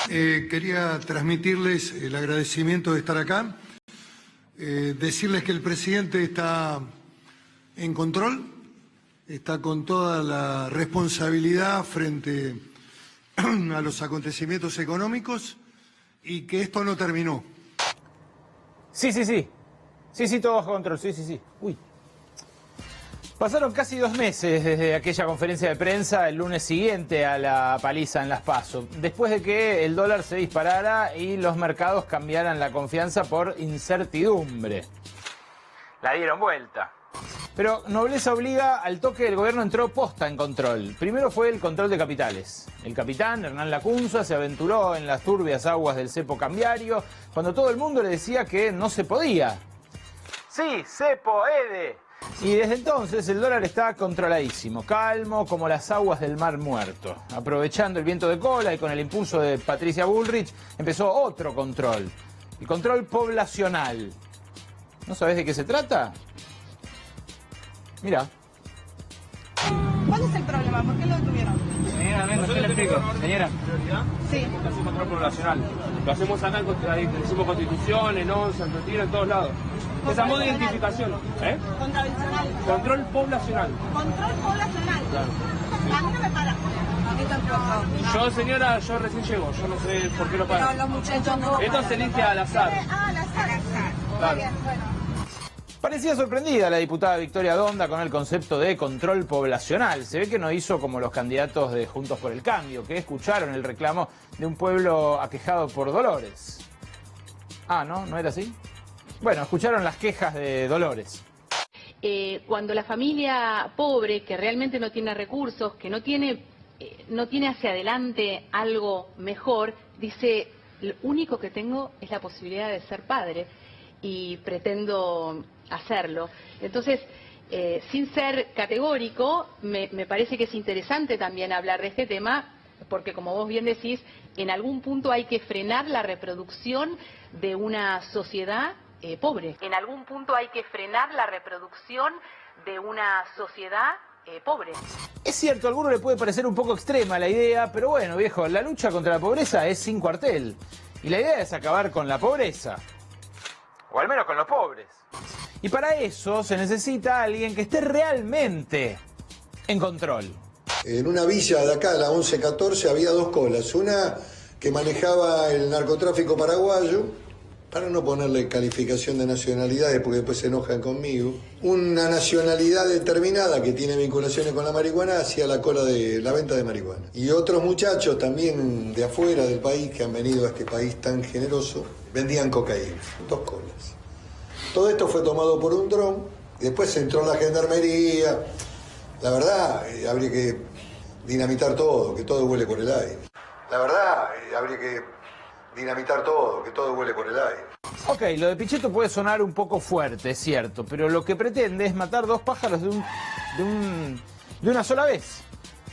Quería transmitirles el agradecimiento de estar acá, decirles que el presidente está en control, está con toda la responsabilidad frente a los acontecimientos económicos y que esto no terminó. Sí, todo bajo control, sí. Uy. Pasaron casi 2 meses desde aquella conferencia de prensa el lunes siguiente a la paliza en Las PASO, después de que el dólar se disparara y los mercados cambiaran la confianza por incertidumbre. La dieron vuelta. Pero nobleza obliga, al toque el gobierno entró posta en control. Primero fue el control de capitales. El capitán Hernán Lacunza se aventuró en las turbias aguas del cepo cambiario cuando todo el mundo le decía que no se podía. Sí, cepo, Ede. Y desde entonces el dólar está controladísimo, calmo como las aguas del Mar Muerto. Aprovechando el viento de cola y con el impulso de Patricia Bullrich, empezó otro control, el control poblacional. ¿No sabés de qué se trata? Mira. ¿Cuál es el problema? ¿Por qué lo detuvieron? Señora, venga, yo le explico. Señora. Sí. Es un control poblacional. Lo hacemos acá, hicimos constituciones, no, San Retiro, en todos lados. Esa modo de identificación. Contravencional. Control poblacional. Control poblacional. Claro. A mí no me para. A mí tampoco. Yo, señora, yo recién llego. Yo no sé por qué lo Pero pagan. los muchachos no. Esto se elige al azar. Al azar. Claro. Muy bien, bueno. Parecía sorprendida la diputada Victoria Donda con el concepto de control poblacional. Se ve que no hizo como los candidatos de Juntos por el Cambio, que escucharon el reclamo de un pueblo aquejado por Dolores. Ah, ¿no? ¿No era así? Bueno, escucharon las quejas de Dolores. Cuando la familia pobre, que realmente no tiene recursos, que no tiene hacia adelante algo mejor, dice, lo único que tengo es la posibilidad de ser padre y pretendo hacerlo. Entonces, sin ser categórico, me parece que es interesante también hablar de este tema, porque como vos bien decís, en algún punto hay que frenar la reproducción de una sociedad pobre. En algún punto hay que frenar la reproducción de una sociedad pobre. Es cierto, a alguno le puede parecer un poco extrema la idea, pero bueno, viejo, la lucha contra la pobreza es sin cuartel. Y la idea es acabar con la pobreza. O al menos con los pobres. Y para eso se necesita alguien que esté realmente en control. En una villa de acá, la 1114, había 2 colas. Una que manejaba el narcotráfico paraguayo, para no ponerle calificación de nacionalidades porque después se enojan conmigo. Una nacionalidad determinada que tiene vinculaciones con la marihuana hacia la cola de la venta de marihuana. Y otros muchachos también de afuera del país que han venido a este país tan generoso, vendían cocaína. 2 colas. Todo esto fue tomado por un dron, después entró la gendarmería. La verdad, habría que dinamitar todo, que todo huele por el aire. La verdad, habría que dinamitar todo, que todo huele por el aire. Ok, lo de Pichetto puede sonar un poco fuerte, es cierto, pero lo que pretende es matar 2 pájaros de una sola vez.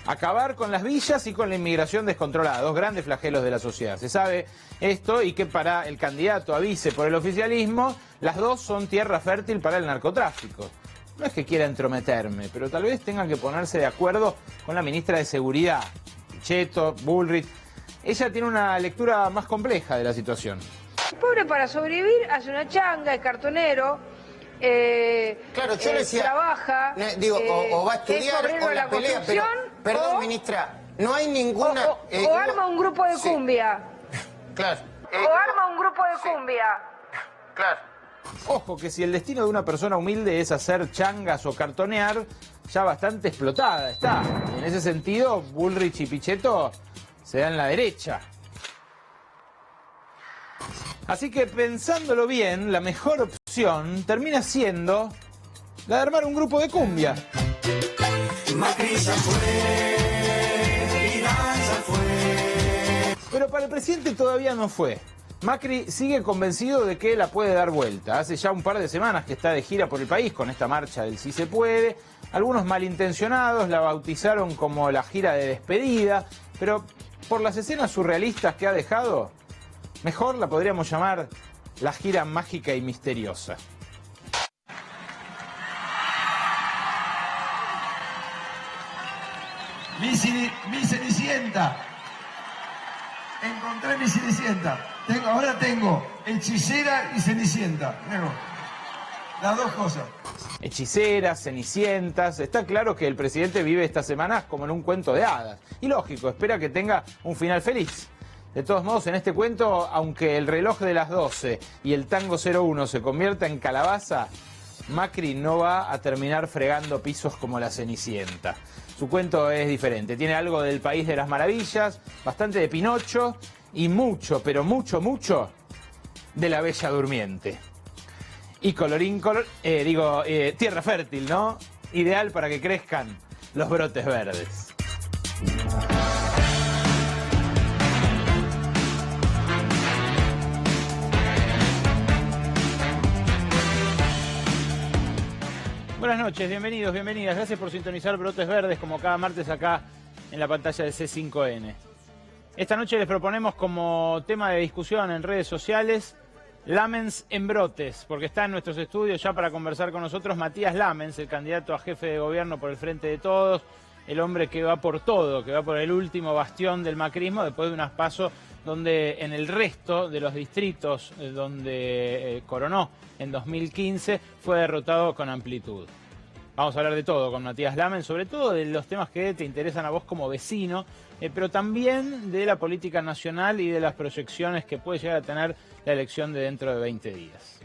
Acabar con las villas y con la inmigración descontrolada, 2 grandes flagelos de la sociedad. Se sabe esto y que para el candidato a vice por el oficialismo, las 2 son tierra fértil para el narcotráfico. No es que quiera entrometerme, pero tal vez tengan que ponerse de acuerdo con la ministra de Seguridad, Pichetto, Bullrich. Ella tiene una lectura más compleja de la situación. El pobre para sobrevivir hace una changa, es cartonero, claro, yo le decía, trabaja, o va a estudiar o la pelea, pero, perdón, ministra, no hay ninguna... o arma un grupo de cumbia. Claro. O arma un grupo de cumbia. Claro. Ojo que si el destino de una persona humilde es hacer changas o cartonear, ya bastante explotada está. En ese sentido, Bullrich y Pichetto se dan la derecha. Así que pensándolo bien, la mejor opción termina siendo la de armar un grupo de cumbia. Pero para el presidente todavía no fue. Macri sigue convencido de que la puede dar vuelta. Hace ya un par de semanas que está de gira por el país con esta marcha del Sí se puede. Algunos malintencionados la bautizaron como la gira de despedida, pero por las escenas surrealistas que ha dejado, mejor la podríamos llamar la gira mágica y misteriosa. Mi Cenicienta, encontré mi Cenicienta. Ahora tengo hechicera y Cenicienta. Luego, las dos cosas. Hechiceras, cenicientas. Está claro que el presidente vive estas semanas como en un cuento de hadas. Y lógico, espera que tenga un final feliz. De todos modos, en este cuento, aunque el reloj de las 12 y el tango 01 se convierta en calabaza, Macri no va a terminar fregando pisos como la Cenicienta. Su cuento es diferente. Tiene algo del País de las Maravillas, bastante de Pinocho y mucho, pero mucho, mucho de La Bella Durmiente. Y colorín color, tierra fértil, ¿no? Ideal para que crezcan los brotes verdes. Buenas noches, bienvenidos, bienvenidas. Gracias por sintonizar Brotes Verdes como cada martes acá en la pantalla de C5N. Esta noche les proponemos como tema de discusión en redes sociales Lamens en brotes, porque está en nuestros estudios ya para conversar con nosotros Matías Lamens, el candidato a jefe de gobierno por el Frente de Todos, el hombre que va por todo, que va por el último bastión del macrismo después de unas PASO donde en el resto de los distritos donde coronó en 2015 fue derrotado con amplitud. Vamos a hablar de todo con Matías Lamens, sobre todo de los temas que te interesan a vos como vecino, pero también de la política nacional y de las proyecciones que puede llegar a tener la elección de dentro de 20 días.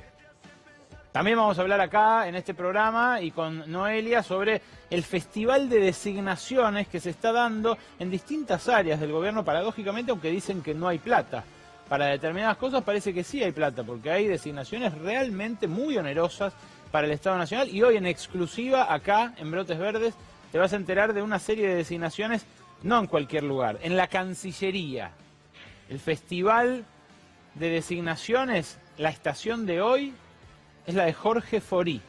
También vamos a hablar acá en este programa y con Noelia sobre el festival de designaciones que se está dando en distintas áreas del gobierno, paradójicamente, aunque dicen que no hay plata. Para determinadas cosas parece que sí hay plata, porque hay designaciones realmente muy onerosas para el Estado Nacional. Y hoy en exclusiva, acá en Brotes Verdes, te vas a enterar de una serie de designaciones, no en cualquier lugar, en la Cancillería. El festival de designaciones, la estación de hoy, es la de Jorge Forí,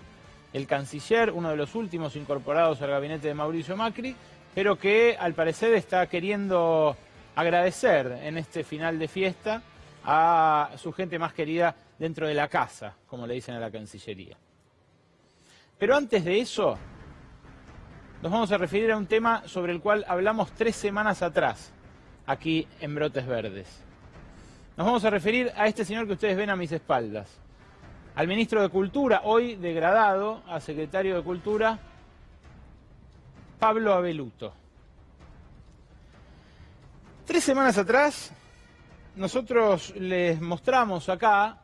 el canciller, uno de los últimos incorporados al gabinete de Mauricio Macri, pero que al parecer está queriendo agradecer en este final de fiesta a su gente más querida dentro de la casa, como le dicen a la Cancillería. Pero antes de eso, nos vamos a referir a un tema sobre el cual hablamos 3 semanas atrás, aquí en Brotes Verdes. Nos vamos a referir a este señor que ustedes ven a mis espaldas, al ministro de Cultura, hoy degradado a secretario de Cultura, Pablo Abeluto. 3 semanas atrás, nosotros les mostramos acá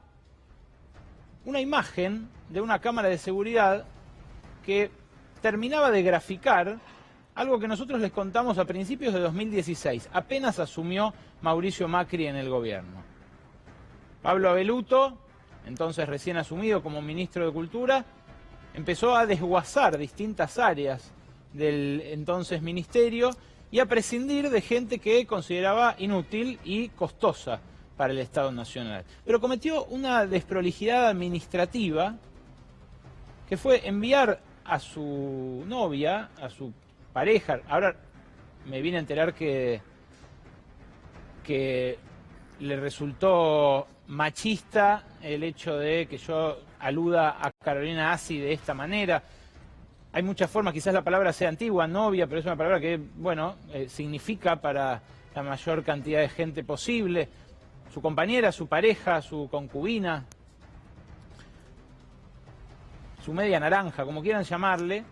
una imagen de una cámara de seguridad que terminaba de graficar algo que nosotros les contamos a principios de 2016, apenas asumió Mauricio Macri en el gobierno. Pablo Abeluto, entonces recién asumido como ministro de Cultura, empezó a desguazar distintas áreas del entonces ministerio y a prescindir de gente que consideraba inútil y costosa para el Estado Nacional. Pero cometió una desprolijidad administrativa que fue enviar a su novia, a su pareja, ahora me vine a enterar que le resultó machista el hecho de que yo aluda a Carolina Assi de esta manera. Hay muchas formas, quizás la palabra sea antigua, novia, pero es una palabra que, bueno, significa para la mayor cantidad de gente posible. Su compañera, su pareja, su concubina, su media naranja, como quieran llamarle,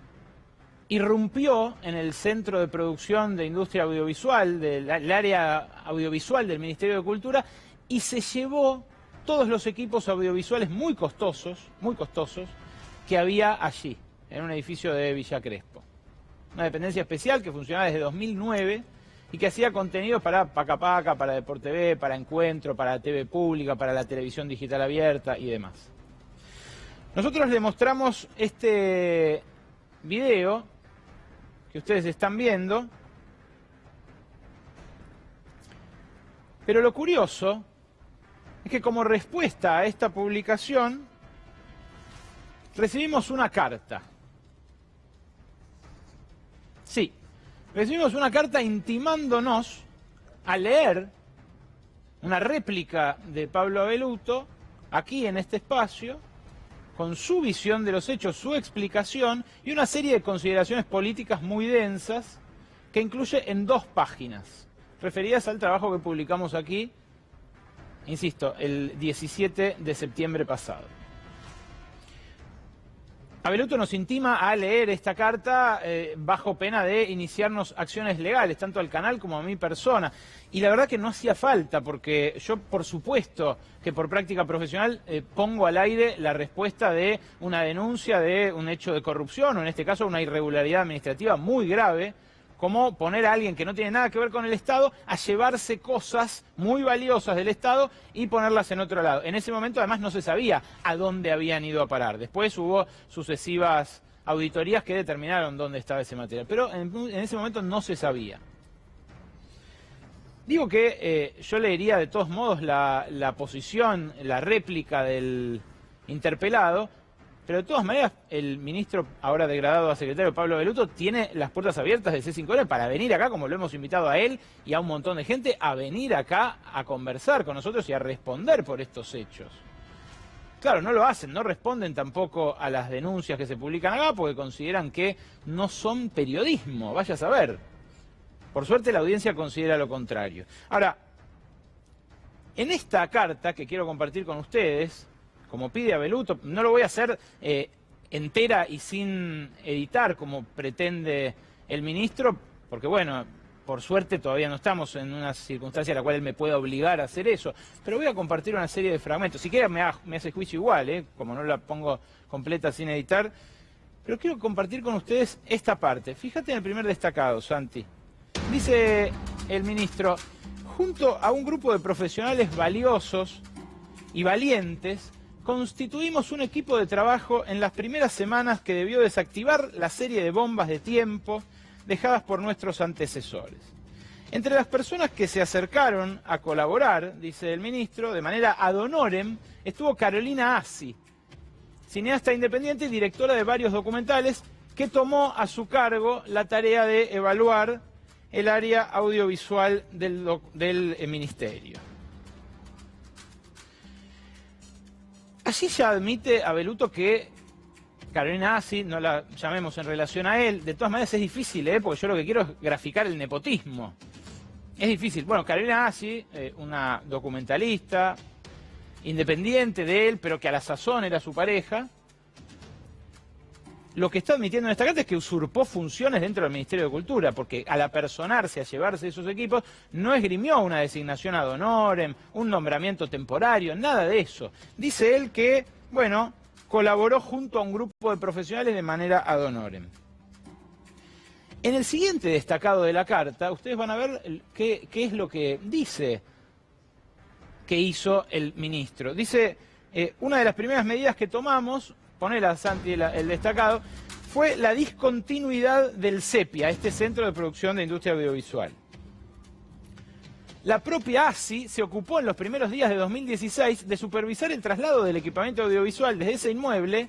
irrumpió en el Centro de Producción de Industria Audiovisual, del área audiovisual del Ministerio de Cultura, y se llevó todos los equipos audiovisuales muy costosos, que había allí, en un edificio de Villa Crespo. Una dependencia especial que funcionaba desde 2009 y que hacía contenidos para Paca Paca, para Deporte TV, para Encuentro, para TV Pública, para la televisión digital abierta y demás. Nosotros le mostramos este video que ustedes están viendo, pero lo curioso es que como respuesta a esta publicación recibimos una carta. Sí, recibimos una carta intimándonos a leer una réplica de Pablo Abeluto aquí en este espacio, con su visión de los hechos, su explicación y una serie de consideraciones políticas muy densas que incluye en 2 páginas. referidas al trabajo que publicamos aquí, insisto, el 17 de septiembre pasado. Abeluto nos intima a leer esta carta bajo pena de iniciarnos acciones legales, tanto al canal como a mi persona. Y la verdad que no hacía falta, porque yo, por supuesto, que por práctica profesional pongo al aire la respuesta de una denuncia de un hecho de corrupción, o en este caso una irregularidad administrativa muy grave, como poner a alguien que no tiene nada que ver con el Estado a llevarse cosas muy valiosas del Estado y ponerlas en otro lado. En ese momento además no se sabía a dónde habían ido a parar. Después hubo sucesivas auditorías que determinaron dónde estaba ese material, pero en ese momento no se sabía. Digo que yo leería de todos modos la posición, la réplica del interpelado, pero de todas maneras el ministro, ahora degradado a secretario, Pablo Abeluto, tiene las puertas abiertas del C5N para venir acá, como lo hemos invitado a él y a un montón de gente, a venir acá a conversar con nosotros y a responder por estos hechos. Claro, no lo hacen, no responden tampoco a las denuncias que se publican acá porque consideran que no son periodismo, vaya a saber. Por suerte la audiencia considera lo contrario. Ahora, en esta carta que quiero compartir con ustedes, como pide Abeluto, no lo voy a hacer entera y sin editar como pretende el ministro, porque bueno, por suerte todavía no estamos en una circunstancia en la cual él me pueda obligar a hacer eso, pero voy a compartir una serie de fragmentos. Si quiere me hace juicio igual, como no la pongo completa sin editar, pero quiero compartir con ustedes esta parte. Fíjate en el primer destacado, Santi. Dice el ministro, junto a un grupo de profesionales valiosos y valientes, constituimos un equipo de trabajo en las primeras semanas que debió desactivar la serie de bombas de tiempo dejadas por nuestros antecesores. Entre las personas que se acercaron a colaborar, dice el ministro, de manera ad honorem, estuvo Carolina Assi, cineasta independiente y directora de varios documentales, que tomó a su cargo la tarea de evaluar el área audiovisual del ministerio. Allí ya admite Abeluto que Carolina Assi, no la llamemos en relación a él, de todas maneras es difícil, porque yo lo que quiero es graficar el nepotismo. Es difícil. Bueno, Carolina Assi, una documentalista, independiente de él, pero que a la sazón era su pareja, lo que está admitiendo en esta carta es que usurpó funciones dentro del Ministerio de Cultura, porque al apersonarse, a llevarse esos equipos, no esgrimió una designación ad honorem, un nombramiento temporario, nada de eso. Dice él que, bueno, colaboró junto a un grupo de profesionales de manera ad honorem. En el siguiente destacado de la carta, ustedes van a ver qué es lo que dice que hizo el ministro. Dice, una de las primeras medidas que tomamos, ponela Santi el destacado, fue la discontinuidad del CEPIA, este Centro de Producción de Industria Audiovisual. La propia ASI se ocupó en los primeros días de 2016 de supervisar el traslado del equipamiento audiovisual desde ese inmueble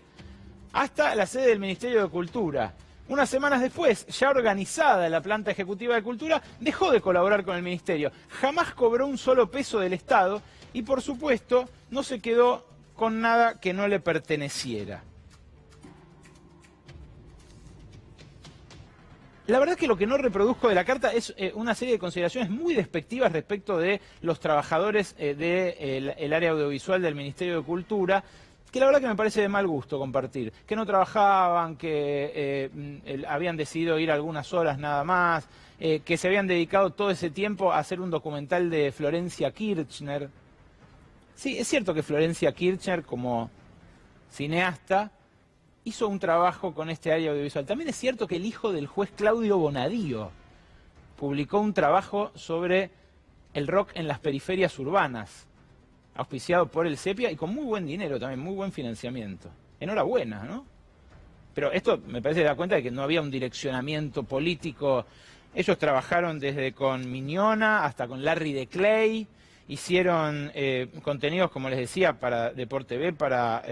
hasta la sede del Ministerio de Cultura. Unas semanas después, ya organizada la planta ejecutiva de Cultura, dejó de colaborar con el Ministerio. Jamás cobró un solo peso del Estado y, por supuesto, no se quedó con nada que no le perteneciera. La verdad es que lo que no reproduzco de la carta es una serie de consideraciones muy despectivas respecto de los trabajadores del área audiovisual del Ministerio de Cultura, que la verdad que me parece de mal gusto compartir. Que no trabajaban, que habían decidido ir algunas horas nada más, que se habían dedicado todo ese tiempo a hacer un documental de Florencia Kirchner. Sí, es cierto que Florencia Kirchner, como cineasta, hizo un trabajo con este área audiovisual. También es cierto que el hijo del juez Claudio Bonadío publicó un trabajo sobre el rock en las periferias urbanas, auspiciado por el CEPIA y con muy buen dinero también, muy buen financiamiento. Enhorabuena, ¿no? Pero esto me parece da cuenta de que no había un direccionamiento político. Ellos trabajaron desde con Miñona hasta con Larry de Clay, hicieron contenidos, como les decía, para Deporte TV, para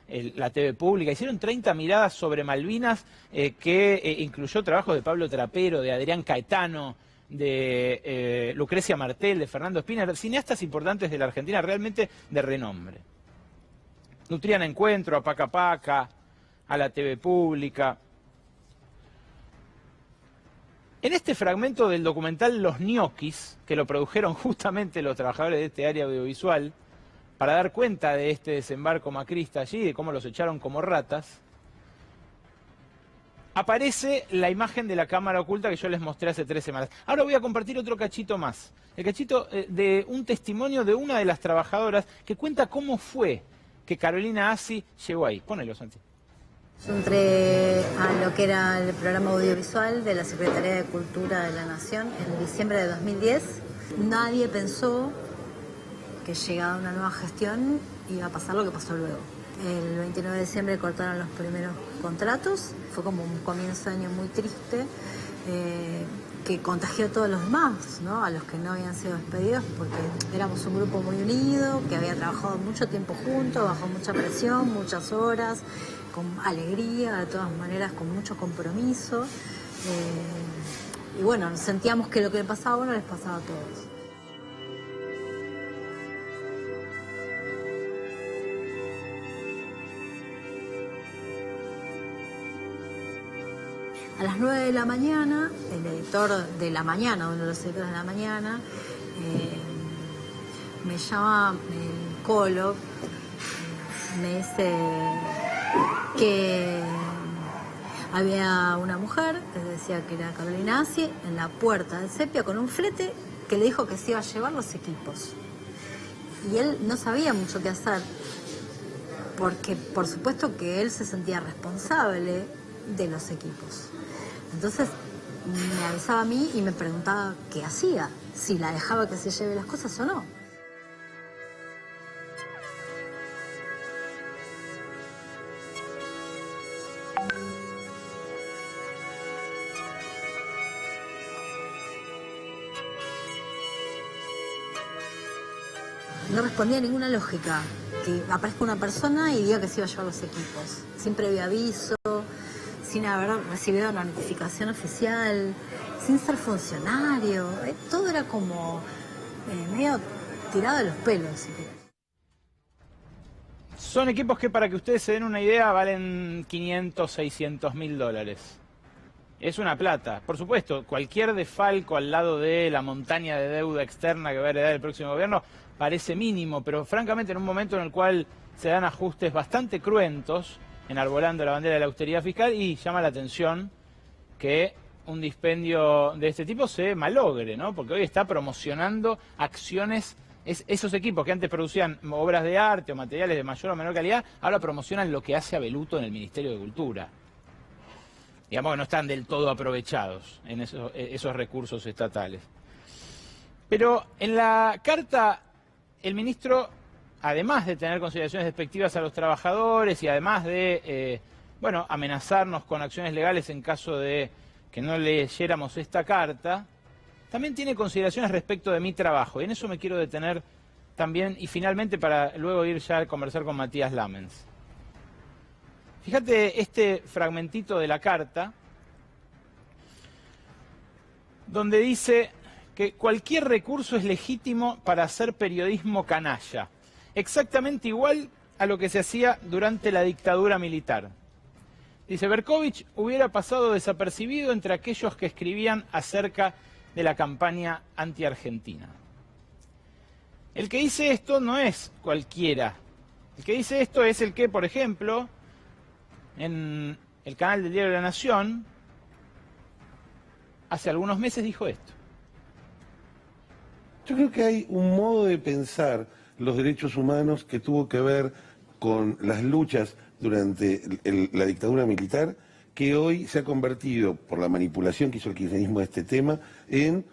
la TV pública, hicieron 30 miradas sobre Malvinas, que incluyó trabajos de Pablo Trapero, de Adrián Caetano, de Lucrecia Martel, de Fernando Spinner, cineastas importantes de la Argentina, realmente de renombre. Nutrían Encuentro, a Paca Paca, a la TV pública. En este fragmento del documental Los ñoquis, que lo produjeron justamente los trabajadores de este área audiovisual, para dar cuenta de este desembarco macrista allí, de cómo los echaron como ratas, aparece la imagen de la cámara oculta que yo les mostré hace 3 semanas. Ahora voy a compartir otro cachito más. El cachito de un testimonio de una de las trabajadoras que cuenta cómo fue que Carolina Assi llegó ahí. Ponelo, Santi. Yo entré a lo que era el programa audiovisual de la Secretaría de Cultura de la Nación en diciembre de 2010. Nadie pensó que llegada una nueva gestión iba a pasar lo que pasó luego. El 29 de diciembre cortaron los primeros contratos. Fue como un comienzo de año muy triste que contagió a todos los demás, ¿no? A los que no habían sido despedidos, porque éramos un grupo muy unido, que había trabajado mucho tiempo juntos, bajo mucha presión, muchas horas, con alegría, de todas maneras, con mucho compromiso. Y bueno, sentíamos que lo que le pasaba a uno les pasaba a todos. A las 9 de la mañana, el editor de La Mañana, uno de los editores de La Mañana, me llama el Colo, me dice que había una mujer que decía que era Carolina Assi en la puerta del Sepia con un flete que le dijo que se iba a llevar los equipos. Y él no sabía mucho qué hacer, porque por supuesto que él se sentía responsable de los equipos. Entonces me avisaba a mí y me preguntaba qué hacía, si la dejaba que se lleve las cosas o no. No respondía a ninguna lógica que aparezca una persona y diga que se iba a llevar los equipos, sin previo aviso, sin haber recibido una notificación oficial, sin ser funcionario. Todo era como medio tirado de los pelos, si querés. Son equipos que, para que ustedes se den una idea, valen 500, 600 mil dólares. Es una plata. Por supuesto, cualquier desfalco al lado de la montaña de deuda externa que va a heredar el próximo gobierno parece mínimo, pero francamente en un momento en el cual se dan ajustes bastante cruentos, enarbolando la bandera de la austeridad fiscal, y llama la atención que un dispendio de este tipo se malogre, ¿no? Porque hoy está promocionando acciones, esos equipos que antes producían obras de arte o materiales de mayor o menor calidad, ahora promocionan lo que hace Abeluto en el Ministerio de Cultura. Digamos que no están del todo aprovechados en esos recursos estatales. Pero en la carta, el ministro, además de tener consideraciones despectivas a los trabajadores y además de, amenazarnos con acciones legales en caso de que no leyéramos esta carta, también tiene consideraciones respecto de mi trabajo. Y en eso me quiero detener también, y finalmente para luego ir ya a conversar con Matías Lamens. Fíjate este fragmentito de la carta, donde dice que cualquier recurso es legítimo para hacer periodismo canalla, exactamente igual a lo que se hacía durante la dictadura militar. Dice, Berkovich hubiera pasado desapercibido entre aquellos que escribían acerca de la campaña anti-argentina. El que dice esto no es cualquiera. El que dice esto es el que, por ejemplo, en el canal del Diario de la Nación, hace algunos meses dijo esto. Yo creo que hay un modo de pensar los derechos humanos que tuvo que ver con las luchas durante la dictadura militar, que hoy se ha convertido, por la manipulación que hizo el kirchnerismo de este tema, en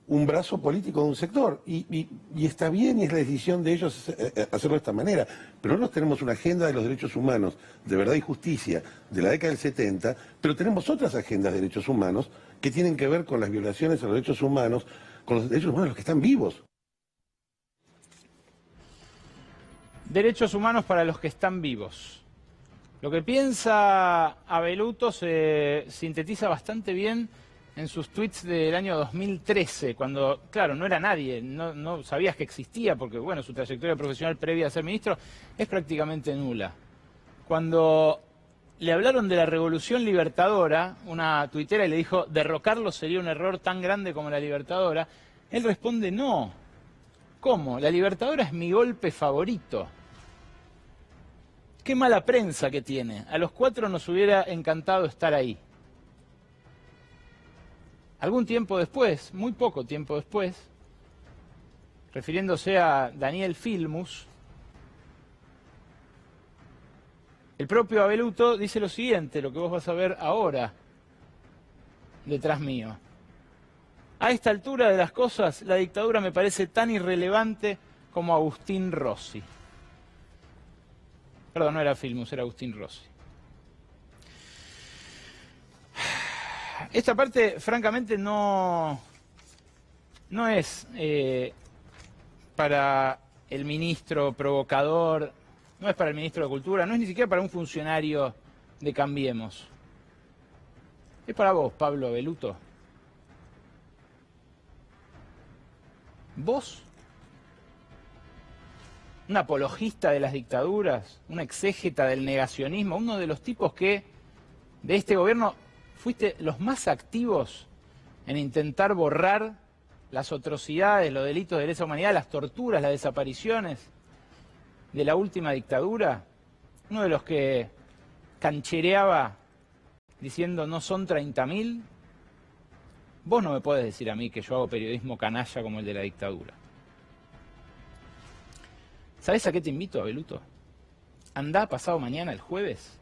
un brazo político de un sector. Y está bien, y es la decisión de ellos hacerlo de esta manera. Pero nosotros tenemos una agenda de los derechos humanos, de verdad y justicia, de la década del 70, pero tenemos otras agendas de derechos humanos que tienen que ver con las violaciones a los derechos humanos, con los derechos humanos de los que están vivos. Derechos humanos para los que están vivos. Lo que piensa Abeluto se sintetiza bastante bien en sus tweets del año 2013, cuando, claro, no era nadie, no sabías que existía, porque, bueno, su trayectoria profesional previa a ser ministro es prácticamente nula. Cuando le hablaron de la Revolución Libertadora, una tuitera, y le dijo, derrocarlo sería un error tan grande como la Libertadora. Él responde, no. ¿Cómo? La Libertadora es mi golpe favorito. Qué mala prensa que tiene. A los 4 nos hubiera encantado estar ahí. Algún tiempo después, muy poco tiempo después, refiriéndose a Daniel Filmus, el propio Abeluto dice lo siguiente, lo que vos vas a ver ahora, detrás mío. A esta altura de las cosas, la dictadura me parece tan irrelevante como Agustín Rossi. Perdón, no era Filmus, era Agustín Rossi. Esta parte, francamente, no es para el ministro provocador, no es para el ministro de Cultura, no es ni siquiera para un funcionario de Cambiemos. Es para vos, Pablo Abeluto. ¿Vos? Un apologista de las dictaduras, un exégeta del negacionismo, uno de los tipos que de este gobierno fuiste los más activos en intentar borrar las atrocidades, los delitos de lesa humanidad, las torturas, las desapariciones de la última dictadura, uno de los que canchereaba diciendo no son 30.000, vos no me podés decir a mí que yo hago periodismo canalla como el de la dictadura. ¿Sabés a qué te invito, Abeluto? Andá pasado mañana, el jueves,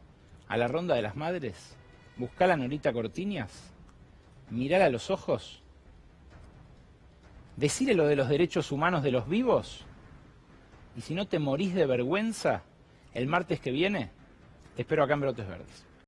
a la Ronda de las Madres, buscá a la Norita Cortiñas, mirala a los ojos, decile lo de los derechos humanos de los vivos, y si no te morís de vergüenza, el martes que viene, te espero acá en Brotes Verdes.